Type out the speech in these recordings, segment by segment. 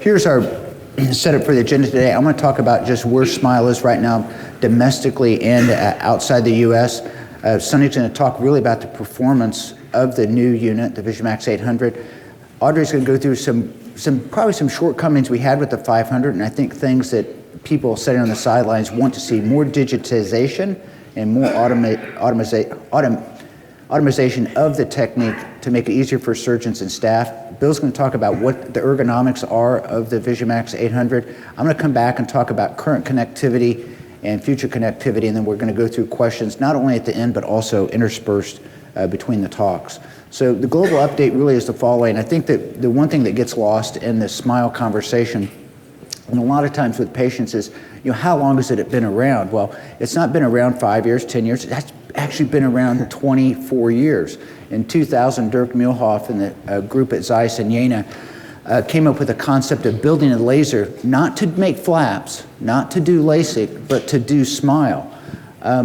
here's our setup for the agenda today. I'm going to talk about just where SMILE is right now, domestically and outside the U.S. Sonny's going to talk really about the performance of the new unit, the VISUMAX 800. Audrey's going to go through probably some shortcomings we had with the 500, and I think things that people sitting on the sidelines want to see: more digitization and more automation of the technique to make it easier for surgeons and staff. Bill's going to talk about what the ergonomics are of the VISUMAX 800. I'm going to come back and talk about current connectivity and future connectivity, and then we're going to go through questions not only at the end but also interspersed between the talks. So the global update really is the following. I think that the one thing that gets lost in the SMILE conversation, and a lot of times with patients, is, how long has it been around? Well, it's not been around 5 years, 10 years. That's actually been around 24 years. In 2000, Dirk Muehlhoff and the group at ZEISS in Jena came up with a concept of building a laser, not to make flaps, not to do LASIK, but to do SMILE.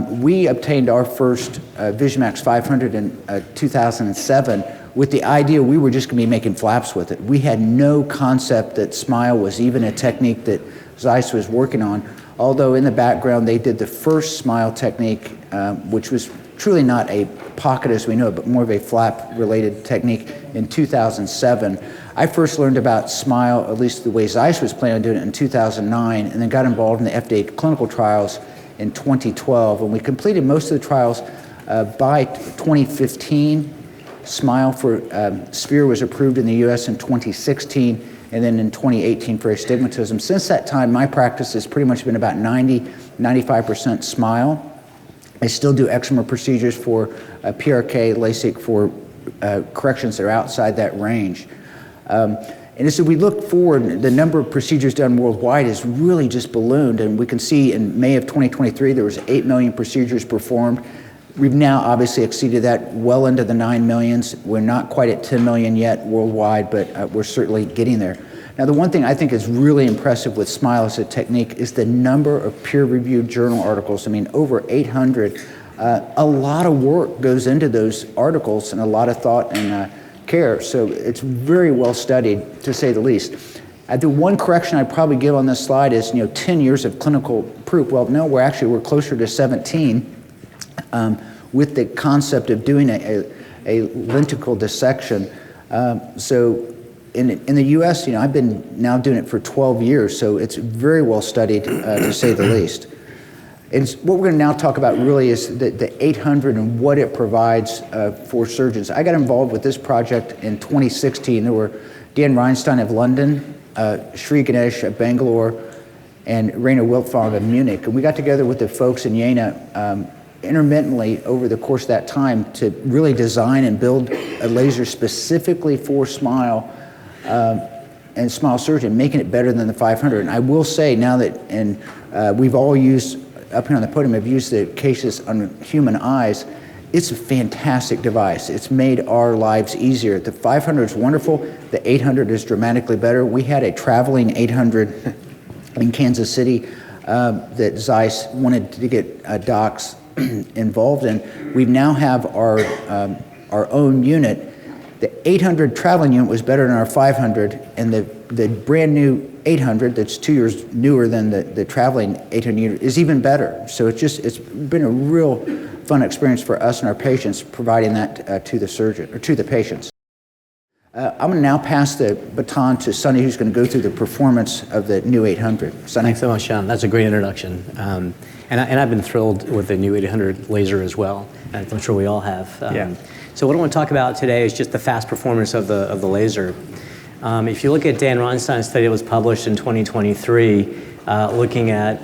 We obtained our first VISUMAX 500 in 2007 with the idea we were just going to be making flaps with it. We had no concept that SMILE was even a technique that ZEISS was working on, although in the background they did the first SMILE technique, which was truly not a pocket as we know it, but more of a flap-related technique in 2007. I first learned about SMILE, at least the way ZEISS was planning on doing it, in 2009, and then got involved in the FDA clinical trials in 2012, and we completed most of the trials by 2015. SMILE for Sphere was approved in the US in 2016, and then in 2018 for astigmatism. Since that time, my practice has pretty much been about 95% SMILE. I still do excimer procedures for PRK, LASIK for corrections that are outside that range. And as we look forward, the number of procedures done worldwide has really just ballooned, and we can see in May of 2023 there was 8 million procedures performed. We've now obviously exceeded that well into the 9 millions. We're not quite at 10 million yet worldwide, but we're certainly getting there. Now, the one thing I think is really impressive with SMILE as a technique is the number of peer-reviewed journal articles. I mean, over 800. A lot of work goes into those articles and a lot of thought and care, so it's very well studied, to say the least. The one correction I'd probably give on this slide is, 10 years of clinical proof. Well, no, we're closer to 17 with the concept of doing a lenticle dissection. So in the US, I've been now doing it for 12 years, so it's very well studied, to say the least. And what we're going to now talk about really is the 800 and what it provides for surgeons. I got involved with this project in 2016. There were Dan Reinstein of London, Sri Ganesh of Bangalore, and Rainer Wiltfong of Munich. And we got together with the folks in Jena intermittently over the course of that time to really design and build a laser specifically for SMILE and SMILE surgery, making it better than the 500. And I will say now that, we've all used, up here on the podium, I've used the cases on human eyes. It's a fantastic device. It's made our lives easier. The 500 is wonderful. The 800 is dramatically better. We had a traveling 800 in Kansas City that ZEISS wanted to get docs involved in. We now have our own unit. The 800 traveling unit was better than our 500, and the brand new 800 that's 2 years newer than the traveling 800 unit is even better. So it's been a real fun experience for us and our patients, providing that to the surgeon or to the patients. I'm going to now pass the baton to Sonny, who's going to go through the performance of the new 800. Sonny. Thanks so much, John. That's a great introduction. And I've been thrilled with the new 800 laser as well. I'm sure we all have. Yeah. So what I want to talk about today is just the fast performance of the laser. If you look at Dan Reinstein's study that was published in 2023, looking at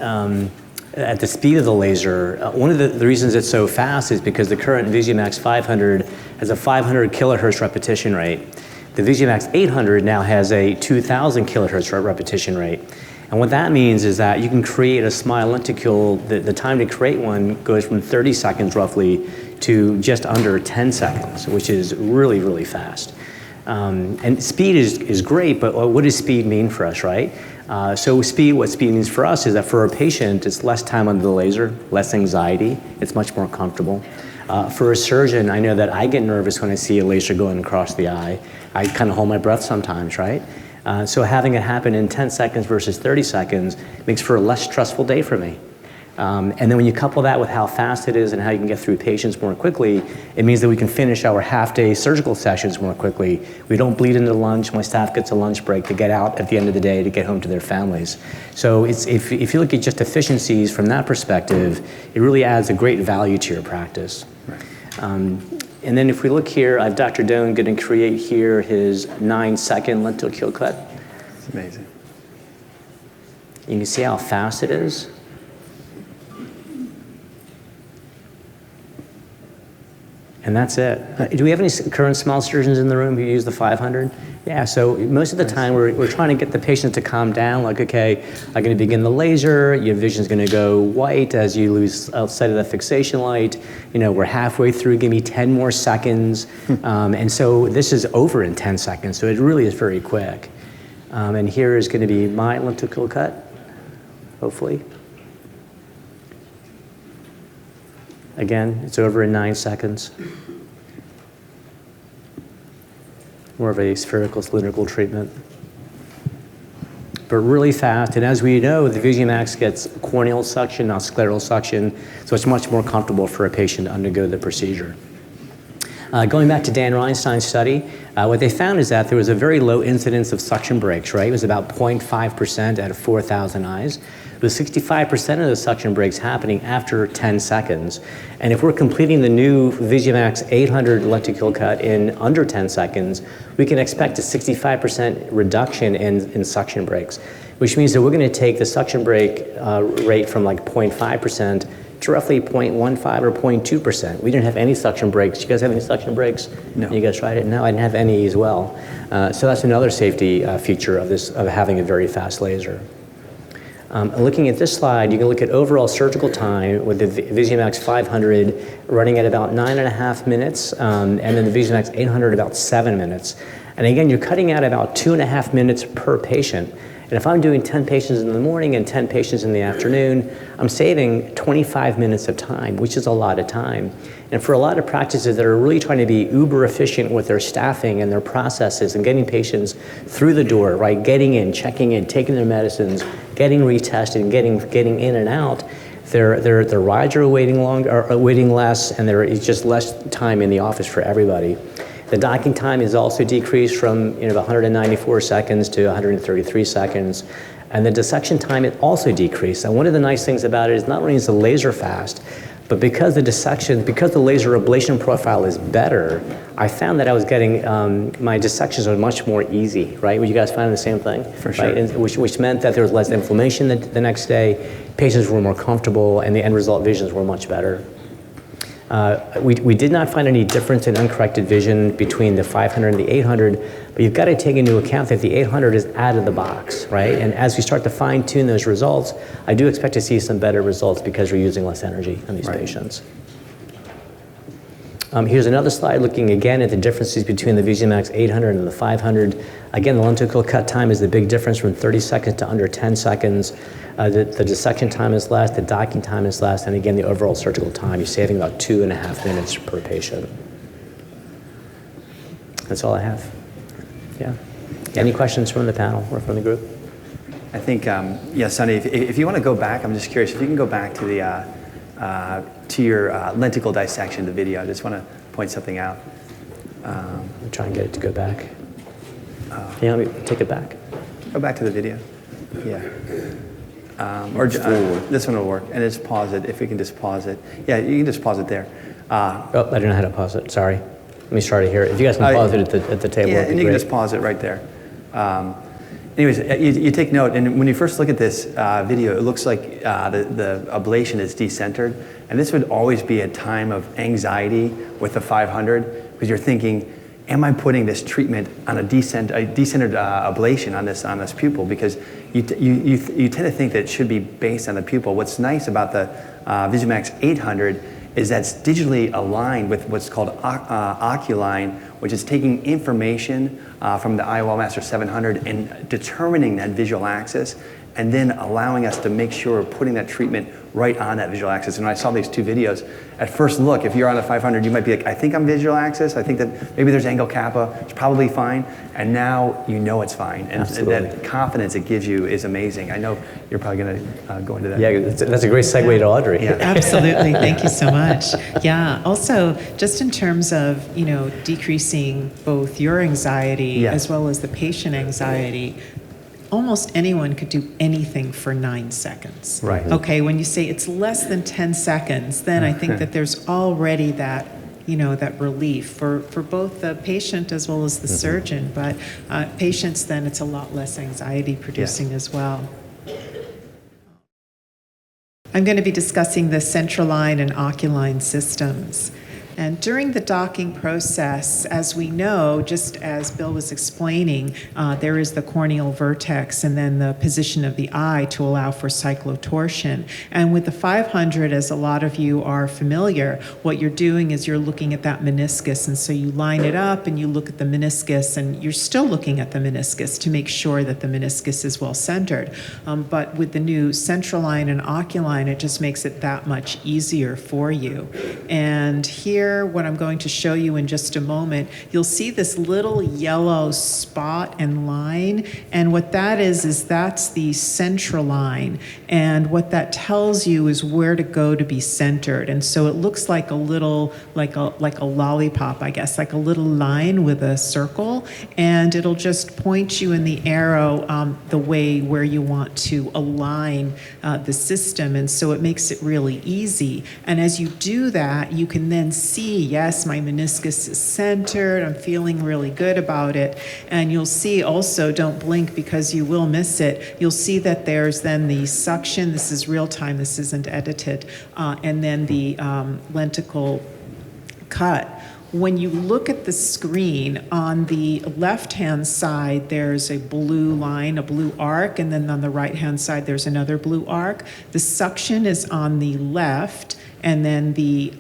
the speed of the laser, one of the reasons it's so fast is because the current VISUMAX 500 has a 500 kilohertz repetition rate. The VISUMAX 800 now has a 2,000 kilohertz repetition rate. And what that means is that you can create a SMILE lenticule, the time to create one goes from 30 seconds roughly to just under 10 seconds, which is really, really fast. And speed is great, but what does speed mean for us, right? So what speed means for us is that for a patient, it's less time under the laser, less anxiety, it's much more comfortable. For a surgeon, I know that I get nervous when I see a laser going across the eye. I kind of hold my breath sometimes, right? So having it happen in 10 seconds versus 30 seconds makes for a less stressful day for me. And then when you couple that with how fast it is and how you can get through patients more quickly, it means that we can finish our half-day surgical sessions more quickly. We don't bleed into lunch. My staff gets a lunch break to get out at the end of the day to get home to their families. So if you look at just efficiencies from that perspective, it really adds a great value to your practice. Right. And then if we look here, I have Dr. Doane going to create here his 9-second lenticule cut. It's amazing. You can see how fast it is. And that's it. Do we have any current small surgeons in the room who use the 500? Yeah, so most of the time we're trying to get the patient to calm down, like, okay, I'm going to begin the laser, your vision's going to go white as you lose sight of the fixation light. You know, we're halfway through, give me 10 more seconds. And so this is over in 10 seconds, so it really is very quick. And here is going to be my lenticular cut, hopefully. Again, it's over in 9 seconds. More of a spherical cylindrical treatment. But really fast, and as we know, the VISUMAX gets corneal suction, not scleral suction, so it's much more comfortable for a patient to undergo the procedure. Going back to Dan Reinstein's study, what they found is that there was a very low incidence of suction breaks, right? It was about 0.5% out of 4,000 eyes. With 65% of the suction breaks happening after 10 seconds. And if we're completing the new VISUMAX 800 lenticule cut in under 10 seconds, we can expect a 65% reduction in suction breaks, which means that we're going to take the suction break rate from like 0.5% to roughly 0.15 or 0.2%. We didn't have any suction breaks. You guys have any suction breaks? No. You guys tried it? No, I didn't have any as well. So that's another safety feature of having a very fast laser. Looking at this slide, you can look at overall surgical time with the VISUMAX 500 running at about 9.5 minutes, and then the VISUMAX 800 about 7 minutes. And again, you're cutting out about 2.5 minutes per patient. And if I'm doing 10 patients in the morning and 10 patients in the afternoon, I'm saving 25 minutes of time, which is a lot of time. And for a lot of practices that are really trying to be uber efficient with their staffing and their processes and getting patients through the door, right? Getting in, checking in, taking their medicines, getting retested, and getting in and out, their rides are waiting less, and there is just less time in the office for everybody. The docking time is also decreased from about 194 seconds to 133 seconds. And the dissection time is also decreased. And one of the nice things about it is not only is the laser fast, but because the laser ablation profile is better, I found that I was getting, my dissections are much more easy, right? Would you guys find the same thing? For sure. Right? And which meant that there was less inflammation the next day, patients were more comfortable, and the end result visions were much better. We did not find any difference in uncorrected vision between the 500 and the 800, but you've got to take into account that the 800 is out of the box, right? And as we start to fine tune those results, I do expect to see some better results because we're using less energy on these patients. Here's another slide looking again at the differences between the VISUMAX 800 and the 500. Again, the lenticle cut time is the big difference from 30 seconds to under 10 seconds. The dissection time is less, the docking time is less, and again, the overall surgical time, you're saving about 2.5 minutes per patient. That's all I have. Yeah. Any questions from the panel or from the group? I think, yeah, Sonny, if you want to go back, I'm just curious, if you can go back to the to your lenticle dissection, the video. I just want to point something out. I'm trying to get it to go back. Can you let me take it back? Go back to the video. Yeah. Or this one will work. And just pause it, if we can just pause it. Yeah, you can just pause it there. Oh, I don't know how to pause it, sorry. Let me start it here. If you guys can pause it at the table, yeah, it'd be and you great. can just pause it right there. Anyways, you take note, and when you first look at this video, it looks like the ablation is decentered, and this would always be a time of anxiety with the 500, because you're thinking, am I putting this treatment on a decentered ablation on this pupil? Because you tend to think that it should be based on the pupil. What's nice about the VISUMAX 800 is that's digitally aligned with what's called Oculine, which is taking information from the IOL Master 700 and determining that visual axis and then allowing us to make sure we're putting that treatment right on that visual axis. And when I saw these two videos, at first look, if you're on a 500, you might be like, I think I'm visual axis. I think that maybe there's angle kappa. It's probably fine. And now you know it's fine. And that confidence it gives you is amazing. I know you're probably going to go into that. Yeah, that's a great segue to Audrey. Yeah. Absolutely. Thank you so much. Yeah. Also, just in terms of, decreasing both your anxiety as well as the patient anxiety, almost anyone could do anything for 9 seconds. Right. Okay, when you say it's less than 10 seconds, then I think that there's already that, that relief for both the patient as well as the surgeon. But patients, then it's a lot less anxiety producing as well. I'm going to be discussing the centraline and oculine systems. And during the docking process, as we know, just as Bill was explaining, there is the corneal vertex and then the position of the eye to allow for cyclotorsion. And with the 500, as a lot of you are familiar, what you're doing is you're looking at that meniscus. And so you line it up and you look at the meniscus, and you're still looking at the meniscus to make sure that the meniscus is well centered. But with the new centraline and oculine, it just makes it that much easier for you. And here, what I'm going to show you in just a moment, you'll see this little yellow spot and line, and what that is that's the centraline, and what that tells you is where to go to be centered. And so it looks like a little, like a lollipop, I guess, like a little line with a circle, and it'll just point you in the arrow the way where you want to align the system, and so it makes it really easy. And as you do that, you can then see, yes, my meniscus is centered, I'm feeling really good about it. And you'll see also, don't blink because you will miss it, you'll see that there's then the suction, this is real time, this isn't edited, and then the lenticle cut. When you look at the screen, on the left-hand side, there's a blue line, a blue arc, and then on the right-hand side, there's another blue arc. The suction is on the left, and then the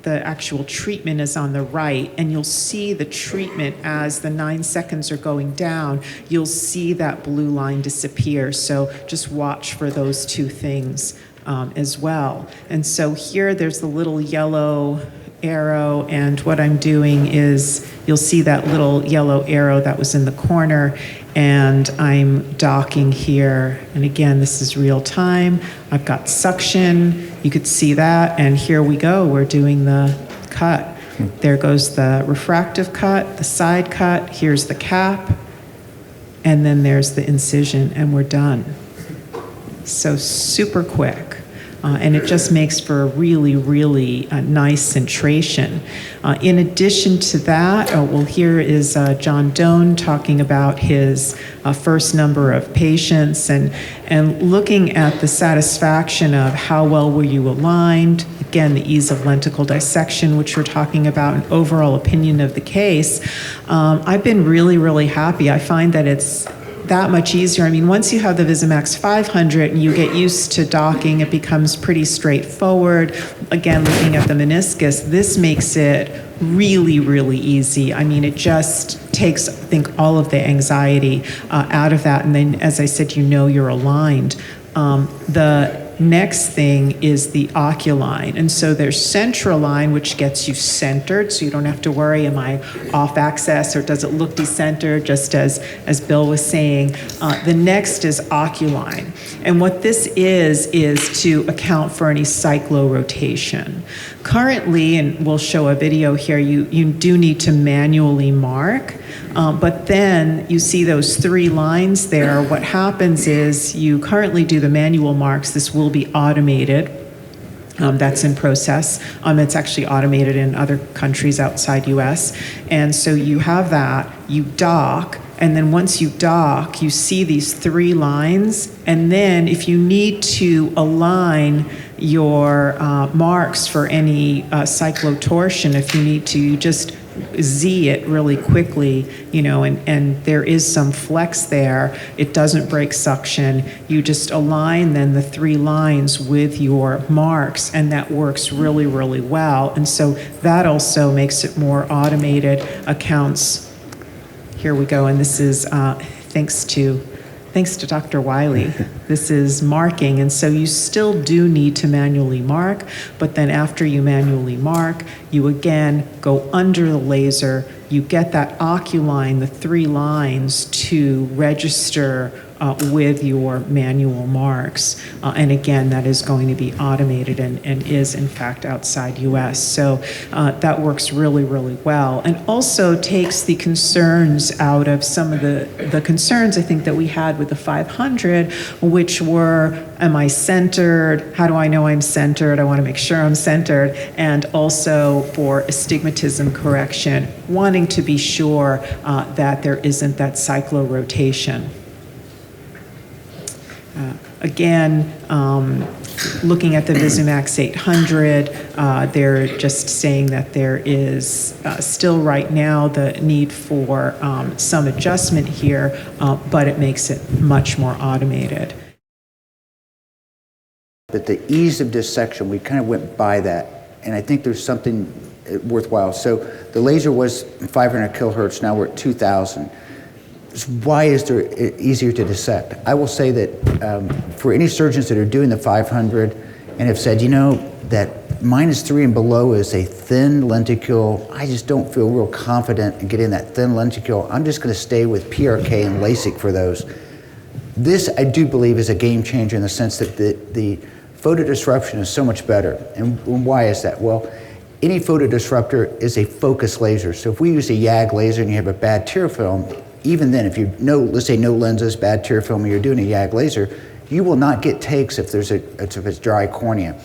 actual treatment is on the right, and you'll see the treatment as the 9 seconds are going down, you'll see that blue line disappear. So just watch for those two things as well. And so here, there's the little yellow arrow, and what I'm doing is, you'll see that little yellow arrow that was in the corner, and I'm docking here. And again, this is real time. I've got suction, you could see that, and here we go, we're doing the cut. There goes the refractive cut, the side cut, here's the cap, and then there's the incision, and we're done. So super quick. And it just makes for a really, really nice centration. In addition to that, here is John Doane talking about his first number of patients and looking at the satisfaction of how well were you aligned, again, the ease of lenticle dissection, which we're talking about, an overall opinion of the case. I've been really, really happy. I find that it's that much easier. I mean, once you have the VISUMAX 500 and you get used to docking, it becomes pretty straightforward. Again, looking at the meniscus, this makes it really, really easy. I mean, it just takes, I think, all of the anxiety out of that. And then, as I said, you're aligned. The next thing is the oculine. And so there's centraline, which gets you centered, so you don't have to worry, am I off axis or does it look decentered, just as Bill was saying. The next is oculine. And what this is to account for any cyclorotation. Currently, and we'll show a video here, you do need to manually mark, but then you see those 3 lines there. What happens is you currently do the manual marks. This will be automated. That's in process. It's actually automated in other countries outside US. And so you have that, you dock, and then once you dock, you see these 3 lines. And then if you need to align your marks for any cyclotorsion, if you need to, you just Z it really quickly, and there is some flex there. It doesn't break suction. You just align then the 3 lines with your marks, and that works really, really well. And so that also makes it more automated accounts. Here we go, and this is thanks to thanks to Dr. Wiley, this is marking. And so you still do need to manually mark, but then after you manually mark, you again go under the laser, you get that oculine, the 3 lines, to register with your manual marks. And again, that is going to be automated and is in fact outside US. So that works really, really well. And also takes the concerns out of some of the concerns I think that we had with the 500, which were, am I centered? How do I know I'm centered? I want to make sure I'm centered. And also for astigmatism correction, wanting to be sure that there isn't that cyclorotation. Again, looking at the VISUMAX 800, they're just saying that there is still right now the need for some adjustment here, but it makes it much more automated. But the ease of dissection, we kind of went by that, and I think there's something worthwhile. So the laser was 500 kilohertz, now we're at 2,000. Why is it easier to dissect? I will say that for any surgeons that are doing the 500 and have said, you know, that -3 and below is a thin lenticule, I just don't feel real confident in getting that thin lenticule. I'm just going to stay with PRK and LASIK for those. This, I do believe, is a game changer in the sense that the photo disruption is so much better. And why is that? Well, any photo disruptor is a focused laser. So if we use a YAG laser and you have a bad tear film, even then, if you know, let's say no lenses, bad tear film, and you're doing a YAG laser, you will not get takes if it's dry cornea.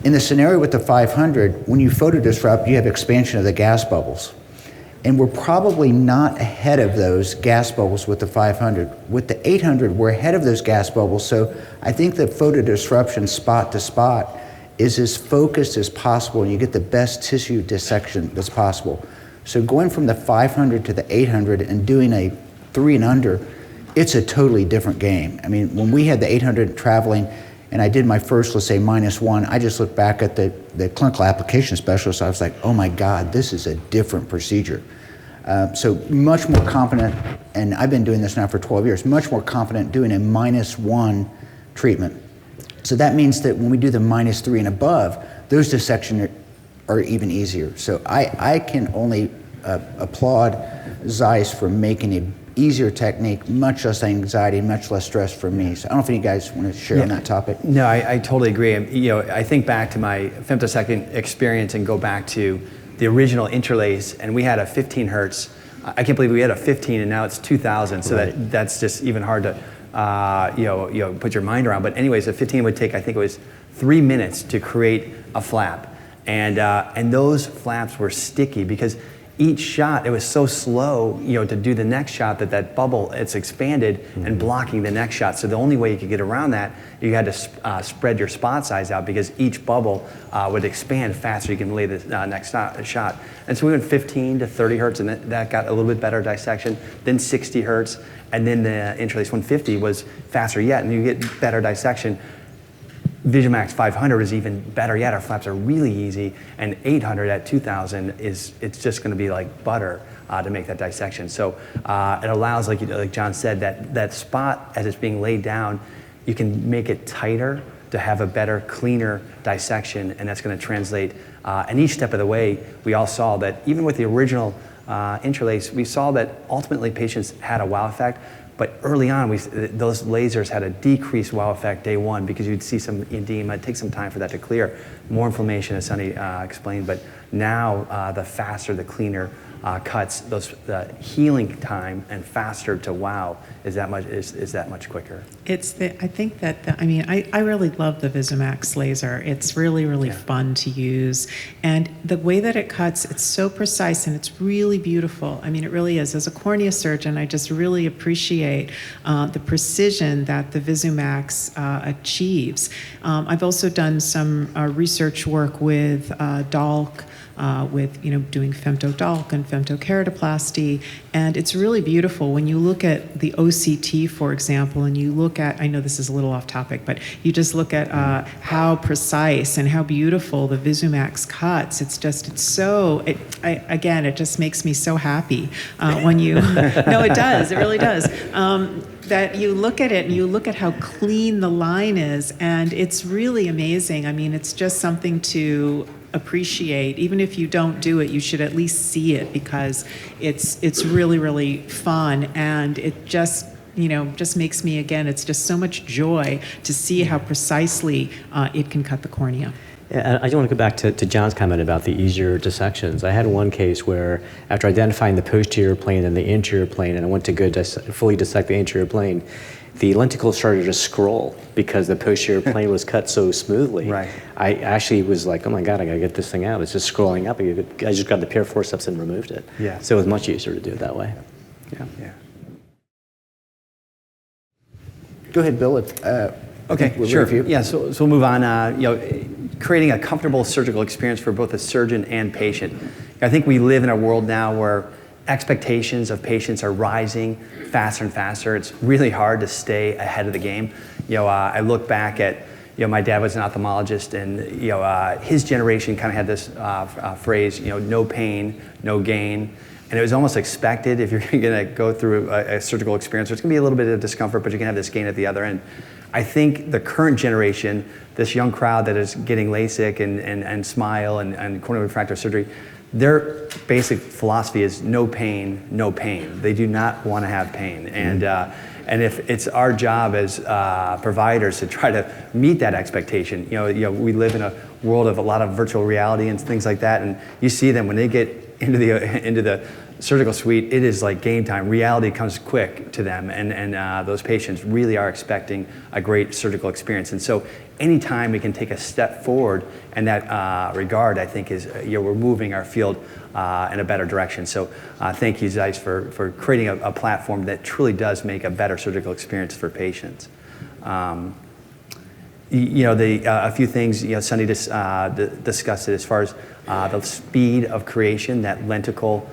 In the scenario with the 500, when you photo disrupt, you have expansion of the gas bubbles. And we're probably not ahead of those gas bubbles with the 500. With the 800, we're ahead of those gas bubbles, so I think the photo disruption spot to spot is as focused as possible, and you get the best tissue dissection that's possible. So going from the 500 to the 800 and doing a 3 and under, it's a totally different game. I mean, when we had the 800 traveling and I did my first, let's say, -1, I just looked back at the clinical application specialist. I was like, oh my God, this is a different procedure. So much more confident, and I've been doing this now for 12 years, much more confident doing a -1 treatment. So that means that when we do the -3 and above, those dissections are even easier. So I can only applaud ZEISS for making an easier technique, much less anxiety, much less stress for me. So I don't know if you guys want to share on that topic. No, I totally agree. You know, I think back to my femtosecond experience and go back to the original interlace, and we had a 15 hertz. I can't believe we had a 15 and now it's 2,000. So right. That's just even hard to you know put your mind around. But anyways, a 15 would take, I think it was 3 minutes to create a flap. And those flaps were sticky because each shot, it was so slow, you know, to do the next shot that bubble, it's expanded and blocking the next shot. So the only way you could get around that, you had to spread your spot size out because each bubble would expand faster. You can lay the next shot. And so we went 15 to 30 hertz, and that got a little bit better dissection. Then 60 hertz, and then the interlace 150 was faster yet, and you get better dissection. VISUMAX 500 is even better yet. Our flaps are really easy, and 800 at 2,000 it's just going to be like butter to make that dissection. So it allows, like John said, that spot as it's being laid down, you can make it tighter to have a better, cleaner dissection, and that's going to translate. And each step of the way, we all saw that even with the original interlace, we saw that ultimately patients had a wow effect. But early on, those lasers had a decreased wow effect day 1 because you'd see some edema. It'd take some time for that to clear. More inflammation, as Sonny explained. But now, the faster, the cleaner cuts, the healing time and faster to wow is that much quicker. I think that I really love the VISUMAX laser. It's really fun to use, and the way that it cuts, it's so precise and it's really beautiful. I mean, it really is. As a cornea surgeon, I just really appreciate the precision that the VISUMAX achieves. I've also done some research work with DALK with doing femtodalk and femtokeratoplasty, and it's really beautiful when you look at the OCT, for example, and you look at, I know this is a little off topic, but you just look at how precise and how beautiful the VISUMAX cuts. It's so, again, it just makes me so happy when you, no, it does, it really does. That you look at it and you look at how clean the line is, and it's really amazing. I mean, it's just something to appreciate. Even if you don't do it, you should at least see it, because it's really, really fun, and it just makes me, again, it's just so much joy to see how precisely it can cut the cornea. Yeah, I do want to go back to John's comment about the easier dissections. I had one case where, after identifying the posterior plane and the anterior plane, and I went to fully dissect the anterior plane, the lenticle started to scroll because the posterior plane was cut so smoothly. Right. I actually was like, oh my God, I gotta get this thing out. It's just scrolling up. I just grabbed the pair of forceps and removed it. Yeah. So it was much easier to do it that way. Yeah. Go ahead, Bill. Okay, we'll sure. review. Yeah, so we'll move on. Creating a comfortable surgical experience for both the surgeon and patient. I think we live in a world now where expectations of patients are rising faster and faster. It's really hard to stay ahead of the game. I look back at, my dad was an ophthalmologist, and his generation kind of had this phrase, no pain, no gain. And it was almost expected if you're going to go through a surgical experience. There's going to be a little bit of discomfort, but you're going to have this gain at the other end. I think the current generation, this young crowd that is getting LASIK and SMILE and corneal refractive surgery, their basic philosophy is no pain, no pain. They do not want to have pain. And if it's our job as providers to try to meet that expectation, we live in a world of a lot of virtual reality and things like that, and you see them when they get into the surgical suite, it is like game time. Reality comes quick to them, and those patients really are expecting a great surgical experience. And so anytime we can take a step forward in that regard, I think is we're moving our field in a better direction. So thank you, ZEISS, for creating a platform that truly does make a better surgical experience for patients. A few things, Sonny discussed it as far as the speed of creation, that lenticle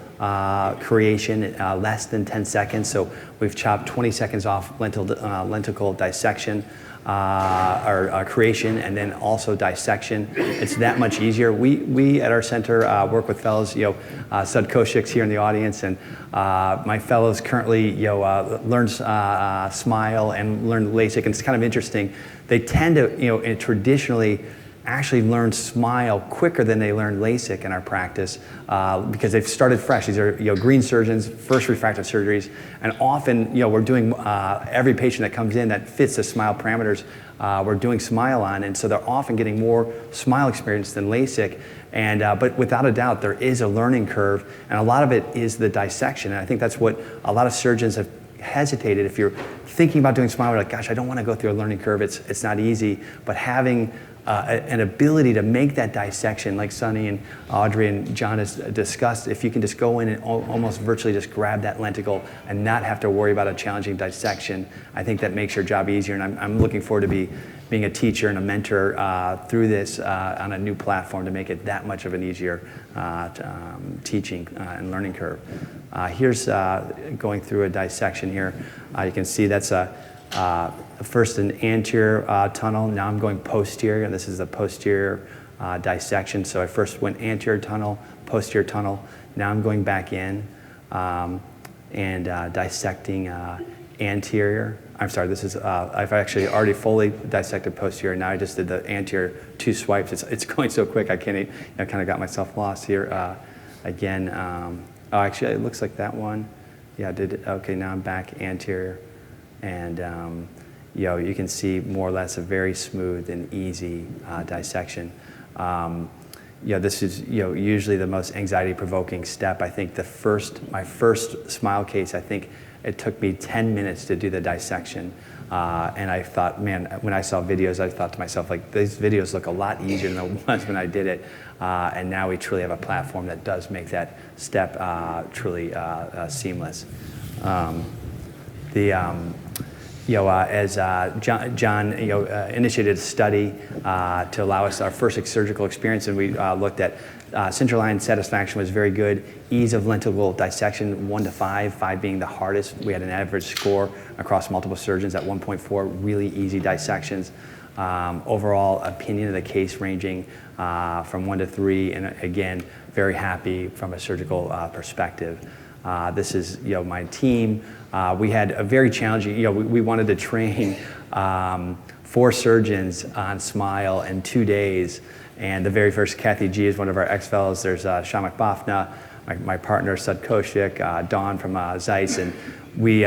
creation, less than 10 seconds. So we've chopped 20 seconds off lenticle dissection or creation, and then also dissection. It's that much easier. We at our center work with fellows, Sud Koshik's here in the audience, and my fellows currently learn SMILE and learn LASIK, and it's kind of interesting. They tend to, traditionally actually learn SMILE quicker than they learn LASIK in our practice because they've started fresh. These are green surgeons, first refractive surgeries, and often we're doing every patient that comes in that fits the SMILE parameters we're doing SMILE on, and so they're often getting more SMILE experience than LASIK. And but without a doubt, there is a learning curve, and a lot of it is the dissection. And I think that's what a lot of surgeons have hesitated. If you're thinking about doing SMILE, you're like, gosh, I don't want to go through a learning curve. It's not easy. But having an ability to make that dissection, like Sonny and Audrey and John has discussed, if you can just go in and almost virtually just grab that lenticle and not have to worry about a challenging dissection, I think that makes your job easier. And I'm looking forward to being a teacher and a mentor through this on a new platform to make it that much of an easier teaching and learning curve. Here's going through a dissection here. You can see that's first an anterior tunnel. Now I'm going posterior, and this is the posterior dissection. So I first went anterior tunnel, posterior tunnel. Now I'm going back in and dissecting anterior. I'm sorry, this is, I've actually already fully dissected posterior. Now I just did the anterior 2 swipes. It's going so quick, I can't, I kind of got myself lost here. Again, oh, actually, it looks like that one. Yeah, I did it. Okay, now I'm back anterior. And you can see more or less a very smooth and easy dissection. This is usually the most anxiety-provoking step. I think my first SMILE case, I think it took me 10 minutes to do the dissection. And I thought, man, when I saw videos, I thought to myself, like, these videos look a lot easier than the ones when I did it. And now we truly have a platform that does make that step truly seamless. as John initiated a study to allow us our first surgical experience, and we looked at central line satisfaction was very good. Ease of lenticle dissection, 1 to 5, 5 being the hardest. We had an average score across multiple surgeons at 1.4, really easy dissections. Overall opinion of the case ranging from 1 to 3, and again, very happy from a surgical perspective. This is my team. We had a very challenging, we wanted to train 4 surgeons on SMILE in 2 days. And the very first, Kathy G is one of our ex-fellows. There's Shamak Bafna, my partner, Sud Koshik, Dawn from ZEISS, and we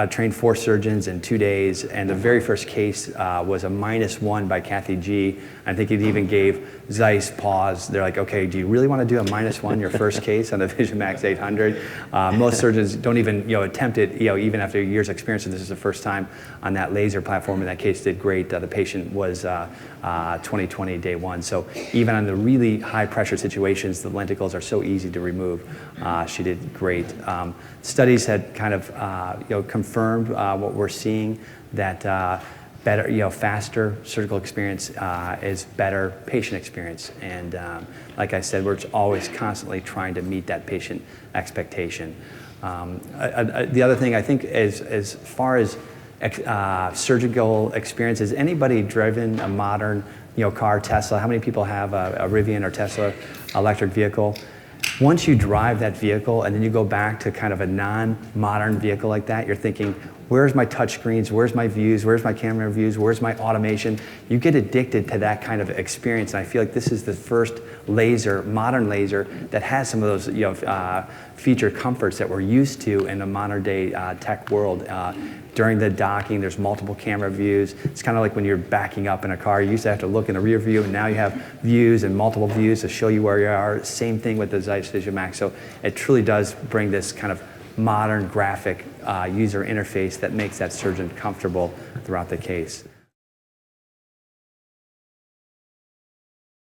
trained 4 surgeons in 2 days, and the very first case was a -1 by Kathy G. I think it even gave ZEISS pause. They're like, okay, do you really want to do a -1 your first case on the VISUMAX 800? Most surgeons don't even attempt it, even after years of experience, and this is the first time on that laser platform, and that case did great. The patient was 2020 day 1. So even on the really high pressure situations, the lenticles are so easy to remove. She did great. Studies had kind of confirmed what we're seeing, that better, faster surgical experience is better patient experience. And like I said, we're always constantly trying to meet that patient expectation. The other thing I think is, as far as surgical experience, has anybody driven a modern car, Tesla? How many people have a Rivian or Tesla electric vehicle? Once you drive that vehicle and then you go back to kind of a non-modern vehicle like that, you're thinking, where's my touch screens? Where's my views? Where's my camera views? Where's my automation? You get addicted to that kind of experience, and I feel like this is the first laser, modern laser, that has some of those feature comforts that we're used to in the modern day tech world. During the docking, there's multiple camera views. It's kind of like when you're backing up in a car. You used to have to look in the rear view, and now you have views and multiple views to show you where you are. Same thing with the ZEISS VISUMAX. So it truly does bring this kind of modern graphic user interface that makes that surgeon comfortable throughout the case.